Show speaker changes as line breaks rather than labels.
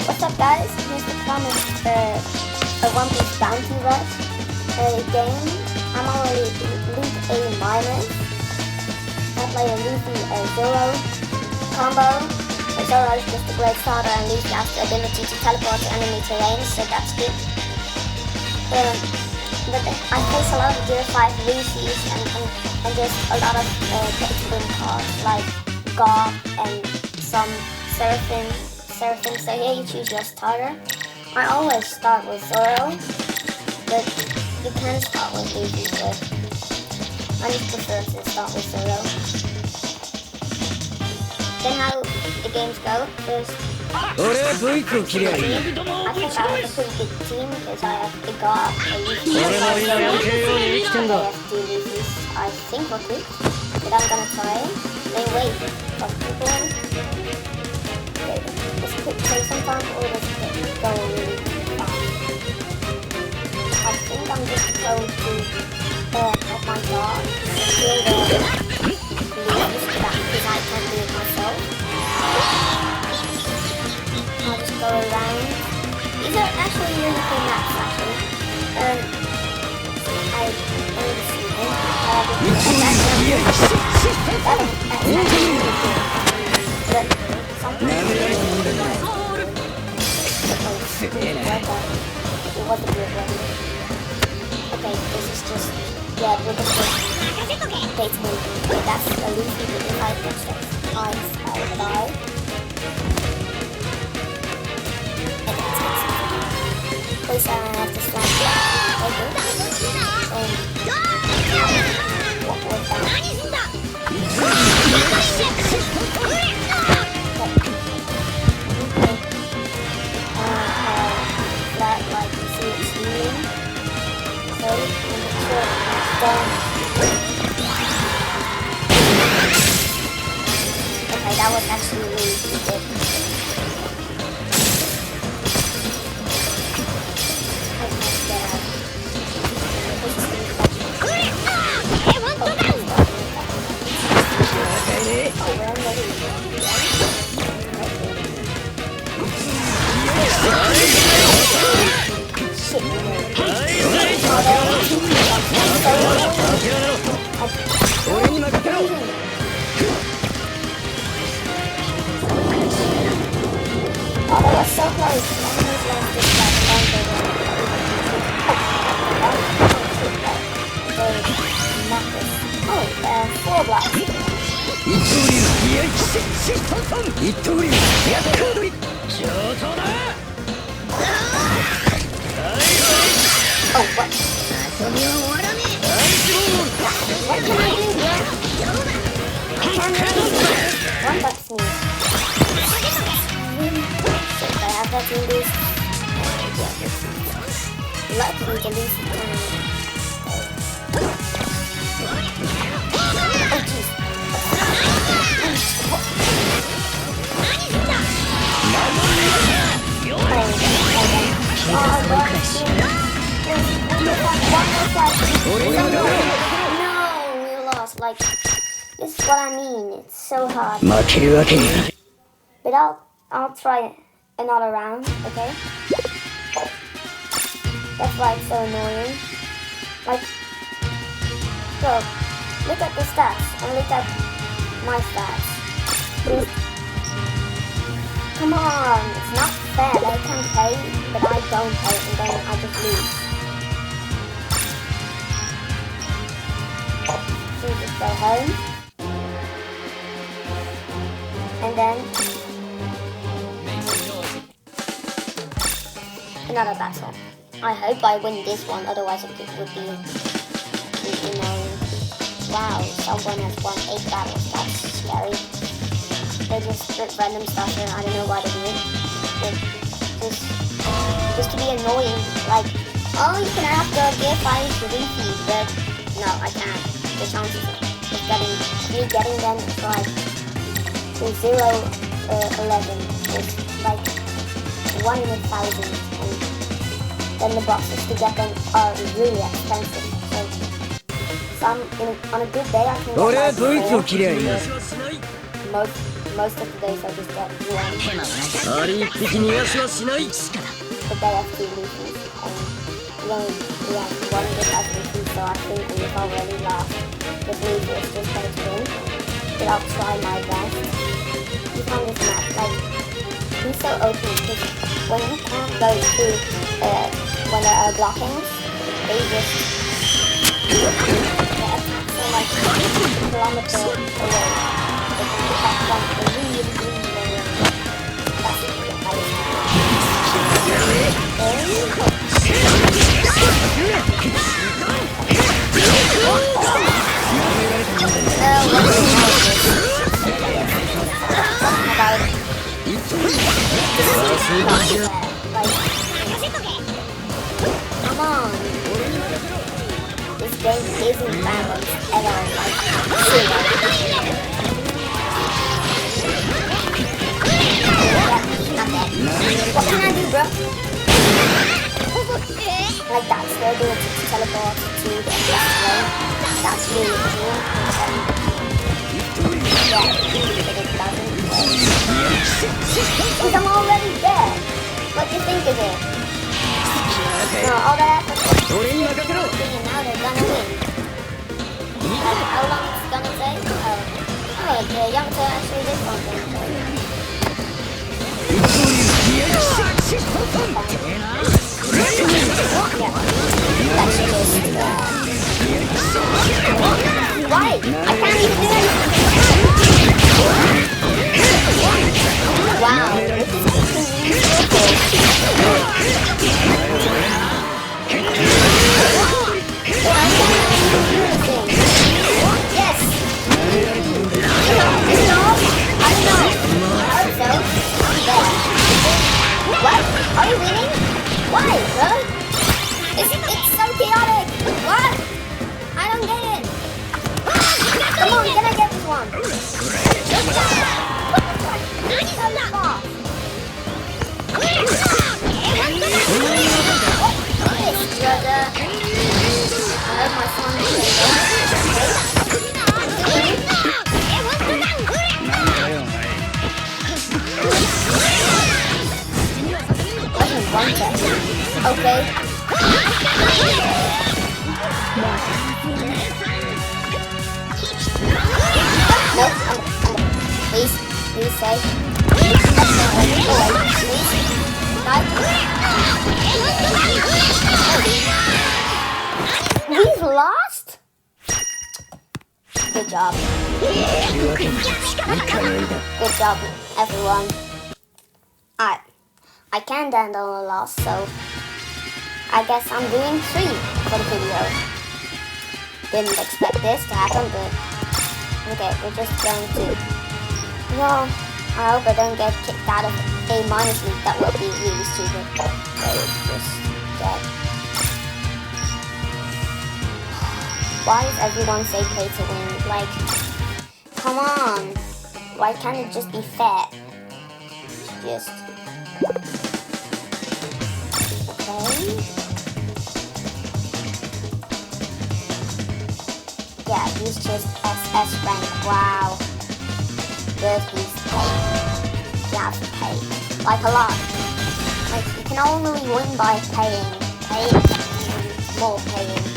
What's up guys? Here's the promise a One Piece Bounty Rush game. I'm already Elite A minus. I play a Luffy Zoro combo. Zoro is just a great starter and Luffy has the ability to teleport to enemy terrain, so that's good. But I face a lot of Gear 5 Luffys and just a lot of pay-to-win cards like Garp and some Seraphim, so here you choose your starter. I always start with Zoro, but you can start with Luffy, but I just prefer to start with Zoro. Then how the games go, first I think I have a pretty good team because I have the Garp, a Luffy, I have 2 Luffys, I think we're good, but I'm gonna try it. Then wait, for people. This could take some time or this could go really fast. I think I'm just going to have my dog kill the leaves because I can't do it myself. I'll just go around. These are actually really cool maps actually. I only see them. What the good one? Okay, this is just we're just basically that's a Luffy with the high footsteps. I die. Please I have to slash it. What was that? That like you see it's healing. So okay, that was actually really good. I can't get out. So close. Oh, 4 blocks. Oh, what? What can I do here? I can't really one bucks me. I have that in this. Luckily, the Luffy can. Oh, jeez. No, we lost. Like, this is what I mean. It's so hard. But I'll try another round, okay? That's why it's so annoying. Like, so, look at the stats and look at my stats. Come on, it's not fair. They can pay, but I don't pay, and then I just lose. So just go home. And then another battle. I hope I win this one, otherwise it would be, you know, wow, someone has won 8 battles, that's scary. They just put random stuff here, I don't know why they do it. But just to be annoying, like, oh, you can have the Gear 5 Luffy, but no, I can't. The chances of me getting them is like 0.11 is like 1 in 1,000, and then the boxes to get them are really expensive. So on a good day I can get like 4, most of the days I just get one.
あり一匹逃がしはしない。
But they have 2 Luffys, and we have 1 that has Luffy, so I think we've already lost. This Luffy is just going to win, but I'll try my best. He found this map, like, he's so OP, because when he can't go through, when there are blockings, they just get attacked so like a kilometer away. They can attack from really long way. That's the highest. Come on. This game isn't balanced at all. What can I do, bro? Like that's the ability to teleport to the next lane. That's really cool. Yeah, but it doesn't work. Because I'm already dead. What do you think of it? No, all that effort was and now they're gonna win. Like, how long it's gonna take? Oh, the young girl actually did something. Why? I can't even do anything. Wow, this is yes. What? Are you winning? Why, bro? It's so chaotic. What? I don't get it. Come on, can I get this one? Okay. Nope. Please say. Please. We've lost? Good job. Good job, everyone. I can't handle a loss, so I guess I'm doing 3 for the video. Didn't expect this to happen, but okay, we're just going to. Well, I hope I don't get kicked out of A- league. That would be really stupid. So just dead. Why does everyone say pay to win? Like, come on. Why can't it just be fair? Just. Okay. Yeah, he's just SS rank. Wow. But he's paid. You have to pay. Like a lot. Like, you can only win by paying. Paying and more paying.